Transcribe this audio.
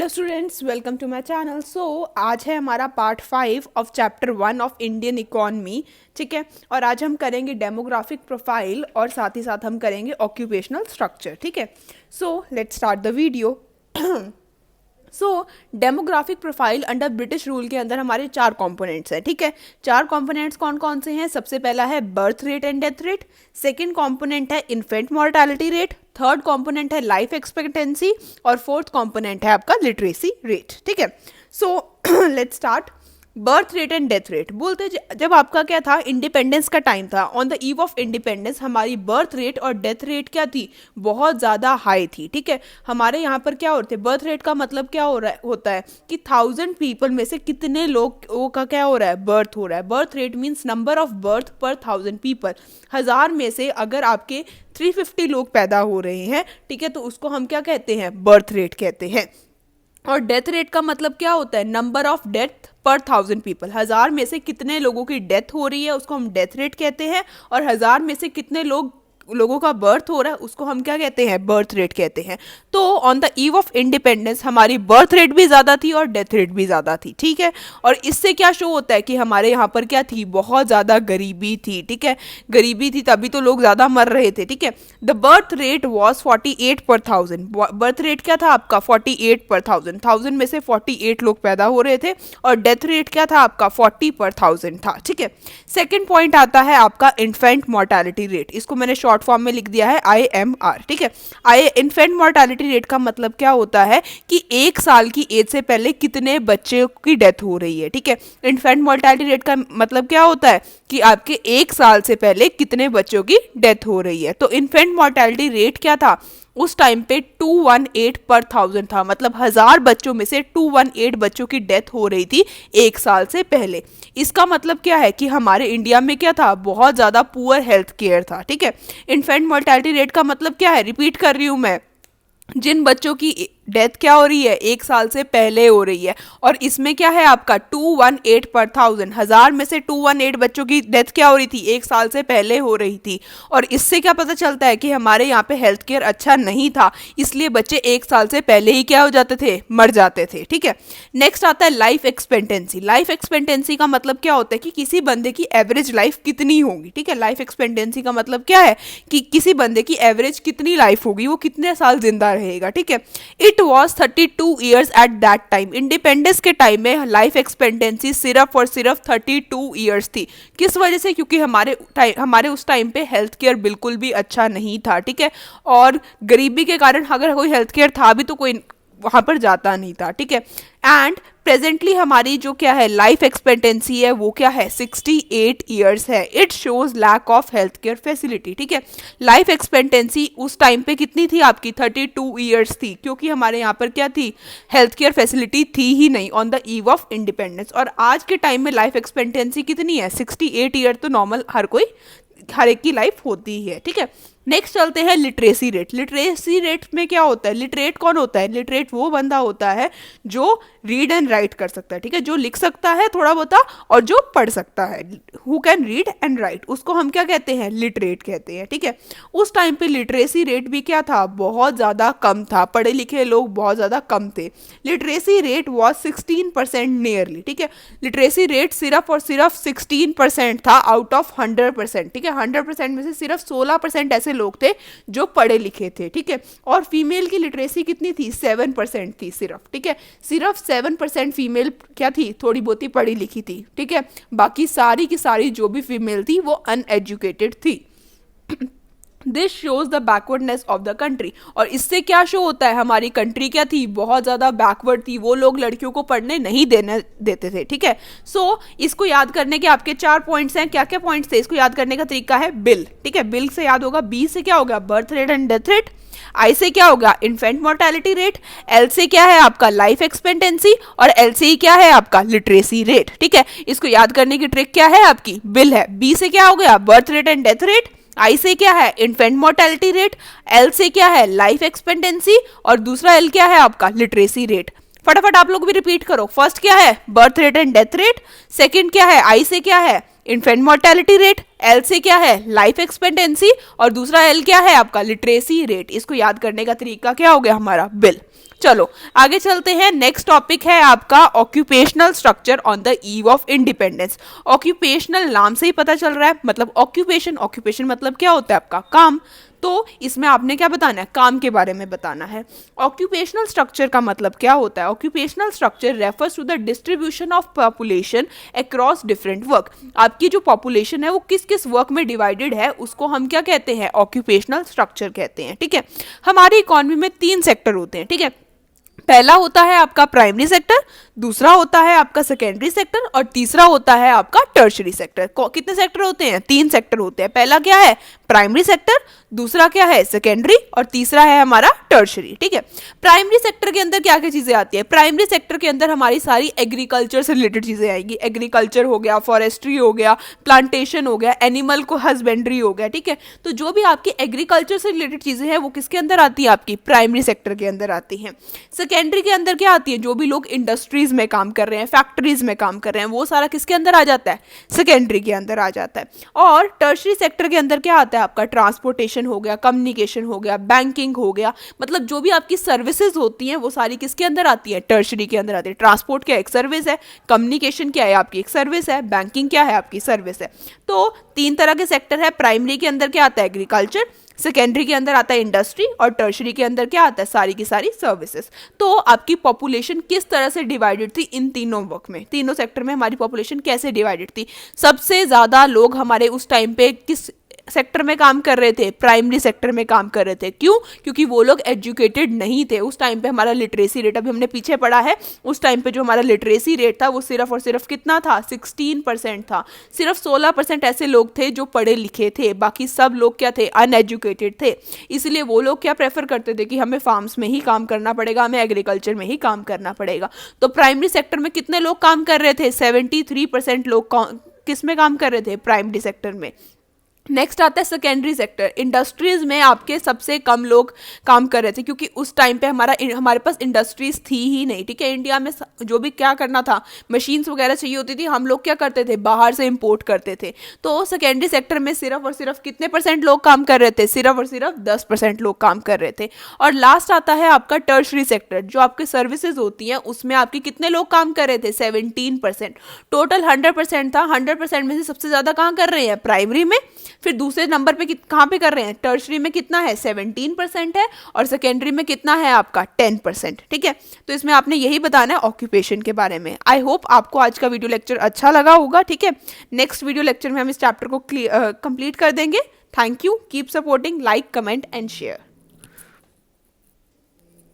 Hello students, welcome to my channel. आज है हमारा part 5 of chapter 1 of Indian economy. ठीक है, और आज हम करेंगे डेमोग्राफिक प्रोफाइल और साथ ही साथ हम करेंगे ऑक्यूपेशनल स्ट्रक्चर। ठीक है, so let's start the video. Demographic profile under British rule के अंदर हमारे 4 कंपोनेंट्स हैं। ठीक है, 4 कंपोनेंट्स कौन कौन से हैं? सबसे पहला है birth rate and death rate, second component है infant mortality rate, third component है लाइफ एक्सपेक्टेंसी और फोर्थ कंपोनेंट है आपका लिटरेसी रेट। ठीक है, so let's start. Birth rate and death rate बोलते जब आपका क्या था, इंडिपेंडेंस का टाइम था, on the eve of independence हमारी बर्थ रेट और डेथ रेट क्या थी? बहुत ज़्यादा हाई थी। ठीक है, हमारे यहाँ पर क्या होते हैं, बर्थ रेट का मतलब क्या होता है कि 1000 पीपल में से कितने लोगों का क्या हो रहा है, बर्थ हो रहा है। Birth rate means number of birth पर 1000 पीपल। 1000 में से अगर आपके 350 लोग पैदा हो रहे हैं, ठीक है, तो उसको हम क्या कहते हैं, बर्थ रेट कहते हैं। और डेथ रेट का मतलब क्या होता है, नंबर ऑफ डेथ पर 1000 पीपल। 1000 में से कितने लोगों की डेथ हो रही है उसको हम डेथ रेट कहते हैं, और 1000 में से कितने लोगों का बर्थ हो रहा है उसको हम क्या कहते हैं, बर्थ रेट कहते हैं। तो on the eve of independence हमारी बर्थ रेट भी ज़्यादा थी और डेथ रेट भी ज़्यादा थी। ठीक है, और इससे क्या शो होता है कि हमारे यहाँ पर क्या थी, बहुत ज़्यादा गरीबी थी। ठीक है, गरीबी थी तभी तो लोग ज़्यादा मर रहे थे। ठीक है, द बर्थ रेट वॉज 48 पर 1000। बर्थ रेट क्या था आपका, 48 पर 1000। 1000 में से 48 लोग पैदा हो रहे थे, और डेथ रेट क्या था आपका, 40 पर 1000 था। ठीक है, सेकेंड पॉइंट आता है आपका इन्फेंट मॉर्टेलिटी रेट। इसको मैंने शॉर्ट फॉर्म में लिख दिया है IMR। ठीक है, इन्फेंट मॉर्टेलिटी रेट का मतलब क्या होता है कि 1 साल की एज से पहले कितने बच्चे की डेथ हो रही है। ठीक है, इन्फेंट मॉर्टेलिटी रेट का मतलब क्या होता है कि आपके 1 साल से पहले कितने बच्चों की डेथ हो रही है। तो इन्फेंट मॉर्टेलिटी रेट क्या था उस टाइम पे, 218 पर 1000 था। मतलब 1000 बच्चों में से 218 बच्चों की डेथ हो रही थी 1 साल से पहले। इसका मतलब क्या है कि हमारे इंडिया में क्या था, बहुत ज़्यादा पुअर हेल्थ केयर था। ठीक है, इन्फेंट मॉर्टेलिटी रेट का मतलब क्या है, रिपीट कर रही हूँ मैं, जिन बच्चों की डेथ क्या हो रही है, 1 साल से पहले हो रही है। और इसमें क्या है आपका 218 पर 1000। 1000 में से 218 बच्चों की डेथ क्या हो रही थी, 1 साल से पहले हो रही थी। और इससे क्या पता चलता है कि हमारे यहाँ पे हेल्थ केयर अच्छा नहीं था, इसलिए बच्चे 1 साल से पहले ही क्या हो जाते थे, मर जाते थे। ठीक है, नेक्स्ट आता है लाइफ एक्सपेक्टेंसी। लाइफ एक्सपेक्टेंसी का मतलब क्या होता है कि किसी बंदे की एवरेज लाइफ कितनी होगी। ठीक है, लाइफ एक्सपेक्टेंसी का मतलब क्या है कि किसी बंदे की एवरेज कितनी लाइफ होगी, वो कितने साल जिंदा रहेगा। ठीक है, it was 32 years at that time. Independence के टाइम में लाइफ एक्सपेक्टेंसी सिर्फ और सिर्फ 32 ईयर्स थी। किस वजह से? क्योंकि हमारे उस टाइम पे हेल्थ केयर बिल्कुल भी अच्छा नहीं था। ठीक है, और गरीबी के कारण अगर कोई हेल्थ केयर था भी तो कोई वहाँ पर जाता नहीं था। ठीक है, एंड प्रेजेंटली हमारी जो क्या है लाइफ एक्सपेक्टेंसी है वो क्या है, 68 ईयर्स है। It shows lack of health care facility. ठीक है, लाइफ एक्सपेक्टेंसी उस टाइम पे कितनी थी आपकी, 32 ईयर्स थी, क्योंकि हमारे यहाँ पर क्या थी, हेल्थ केयर फैसिलिटी थी ही नहीं on the eve of independence. और आज के टाइम में लाइफ एक्सपेक्टेंसी कितनी है, 68 ईयर तो नॉर्मल हर एक की लाइफ होती ही है। ठीक है, नेक्स्ट चलते हैं लिटरेसी रेट। लिटरेसी रेट में क्या होता है, लिटरेट कौन होता है, लिटरेट वो बंदा होता है जो रीड एंड राइट कर सकता है। ठीक है, जो लिख सकता है थोड़ा बहुत और जो पढ़ सकता है, who can read and right, उसको हम क्या कहते हैं, लिटरेट कहते हैं। ठीक है, उस टाइम पे लिटरेसी रेट भी क्या था, बहुत ज़्यादा कम था, पढ़े लिखे लोग बहुत ज़्यादा कम थे। Literacy rate was 16% nearly. ठीक है, लिटरेसी रेट सिर्फ और सिर्फ 16% था आउट ऑफ 100%। ठीक है, 100% में से सिर्फ 16% ऐसे लोग थे जो पढ़े लिखे थे। ठीक है, और फीमेल की लिटरेसी कितनी थी, 7% थी सिर्फ। ठीक है, सिर्फ 7% फीमेल क्या थी, थोड़ी बहुत ही पढ़ी लिखी थी। ठीक है, बाकी सारी की सारी जो भी फीमेल थी वो अनएजुकेटेड थी। This shows the backwardness of the country. और इससे क्या शो होता है, हमारी कंट्री क्या थी, बहुत ज़्यादा बैकवर्ड थी, वो लोग लड़कियों को पढ़ने नहीं देते थे। ठीक है, सो इसको याद करने के आपके 4 पॉइंट्स हैं। क्या क्या पॉइंट्स थे, इसको याद करने का तरीका है बिल। ठीक है, बिल से याद होगा, बी से क्या होगा, birth rate and death rate, I से क्या होगा, इन्फेंट मोर्टेलिटी रेट, एल से क्या है आपका लाइफ एक्सपेक्टेंसी, और एल से क्या है आपका लिटरेसी रेट। ठीक है, इसको याद करने की ट्रिक क्या है आपकी, बिल है, बी से क्या हो गया, birth rate and death rate, I से क्या है इन्फेंट मोर्टेलिटी रेट, एल से क्या है लाइफ एक्सपेक्टेंसी, और दूसरा एल क्या है आपका लिटरेसी रेट। फटाफट आप लोग भी रिपीट करो, फर्स्ट क्या है birth rate and death rate, second क्या है आई से क्या है इन्फेंट मोर्टेलिटी रेट, एल से क्या है लाइफ एक्सपेक्टेंसी, और दूसरा एल क्या है आपका लिटरेसी रेट। इसको याद करने का तरीका क्या हो गया हमारा बिल। चलो आगे चलते हैं। नेक्स्ट टॉपिक है आपका occupational structure on the eve of independence. Occupational नाम से ही पता चल रहा है, मतलब ऑक्यूपेशन, ऑक्यूपेशन मतलब क्या होता है आपका काम, तो इसमें आपने क्या बताना है, काम के बारे में बताना है। ऑक्यूपेशनल स्ट्रक्चर का मतलब क्या होता है, occupational structure refers to the distribution of population across different work. आपकी जो पॉपुलेशन है वो किस किस वर्क में डिवाइडेड है उसको हम क्या कहते हैं, ऑक्यूपेशनल स्ट्रक्चर कहते हैं। ठीक है, हमारी इकोनॉमी में 3 सेक्टर होते हैं। ठीक है, पहला होता है आपका प्राइमरी सेक्टर, दूसरा होता है आपका सेकेंडरी सेक्टर और तीसरा होता है आपका टर्शरी सेक्टर। कितने सेक्टर होते हैं, 3 सेक्टर होते हैं। पहला क्या है, प्राइमरी सेक्टर, दूसरा क्या है, सेकेंडरी, और तीसरा है हमारा टर्शरी। ठीक है, प्राइमरी सेक्टर के अंदर क्या क्या चीजें आती है, प्राइमरी सेक्टर के अंदर हमारी सारी एग्रीकल्चर से रिलेटेड चीजें आएंगी। एग्रीकल्चर हो गया, फॉरेस्ट्री हो गया, प्लांटेशन हो गया, एनिमल को हस्बेंड्री हो गया। ठीक है, तो जो भी आपकी एग्रीकल्चर से रिलेटेड चीजें हैं वो किसके अंदर आती है, आपकी प्राइमरी सेक्टर के अंदर आती हैं। सेकेंडरी के अंदर क्या आती है, जो भी लोग इंडस्ट्रीज में काम कर रहे हैं, फैक्ट्रीज में काम कर रहे हैं, वो सारा किसके अंदर आ जाता है, सेकेंडरी के अंदर आ जाता है। और टर्शरी सेक्टर के अंदर क्या आता है आपका, ट्रांसपोर्टेशन हो गया, कम्युनिकेशन हो गया, बैंकिंग हो गया, मतलब जो भी आपकी सर्विसेज होती हैं वो सारी किसके अंदर आती है, टर्शरी के अंदर आती है। ट्रांसपोर्ट क्या एक सर्विस है, कम्युनिकेशन क्या है आपकी एक सर्विस है, बैंकिंग क्या है आपकी सर्विस है। तो 3 तरह के सेक्टर है। प्राइमरी के अंदर क्या आता है, एग्रीकल्चर, सेकेंडरी के अंदर आता है इंडस्ट्री, और टर्शरी के अंदर क्या आता है, सारी की सारी सर्विसेज। तो आपकी पॉपुलेशन किस तरह से डिवाइडेड थी इन तीनों वर्क में, तीनों सेक्टर में हमारी पॉपुलेशन कैसे डिवाइडेड थी। सबसे ज्यादा लोग हमारे उस टाइम पे किस सेक्टर में काम कर रहे थे, प्राइमरी सेक्टर में काम कर रहे थे। क्यों, क्योंकि वो लोग एजुकेटेड नहीं थे उस टाइम पे। हमारा लिटरेसी रेट, अभी हमने पीछे पढ़ा है, उस टाइम पे जो हमारा लिटरेसी रेट था वो सिर्फ और सिर्फ कितना था, 16% था। सिर्फ 16% ऐसे लोग थे जो पढ़े लिखे थे, बाकी सब लोग क्या थे, अनएजुकेटेड थे। इसलिए वो लोग क्या प्रेफर करते थे कि हमें फार्म्स में ही काम करना पड़ेगा, हमें एग्रीकल्चर में ही काम करना पड़ेगा। तो प्राइमरी सेक्टर में कितने लोग काम कर रहे थे, 73% लोग किस में काम कर रहे थे, प्राइमरी सेक्टर में। नेक्स्ट आता है सेकेंडरी सेक्टर। इंडस्ट्रीज में आपके सबसे कम लोग काम कर रहे थे, क्योंकि उस टाइम पे हमारे पास इंडस्ट्रीज थी ही नहीं। ठीक है, इंडिया में जो भी क्या करना था, मशीन्स वगैरह चाहिए होती थी, हम लोग क्या करते थे, बाहर से इंपोर्ट करते थे। तो सेकेंडरी सेक्टर में सिर्फ और सिर्फ कितने % लोग काम कर रहे थे, सिर्फ और सिर्फ 10% लोग काम कर रहे थे। और लास्ट आता है आपका टर्शरी सेक्टर, जो आपके सर्विसेज होती हैं उसमें आपके कितने लोग काम कर रहे थे, 17%। टोटल 100% था, 100% में से सबसे ज्यादा कहाँ कर रहे हैं, प्राइमरी में। फिर दूसरे नंबर पे कहाँ पे कर रहे हैं, टर्शरी में कितना है, 17% है, और सेकेंडरी में कितना है आपका 10%। ठीक है, तो इसमें आपने यही बताना है ऑक्यूपेशन के बारे में। आई होप आपको आज का वीडियो लेक्चर अच्छा लगा होगा। ठीक है, नेक्स्ट वीडियो लेक्चर में हम इस चैप्टर को कंप्लीट कर देंगे। Thank you, keep supporting, like, comment and share.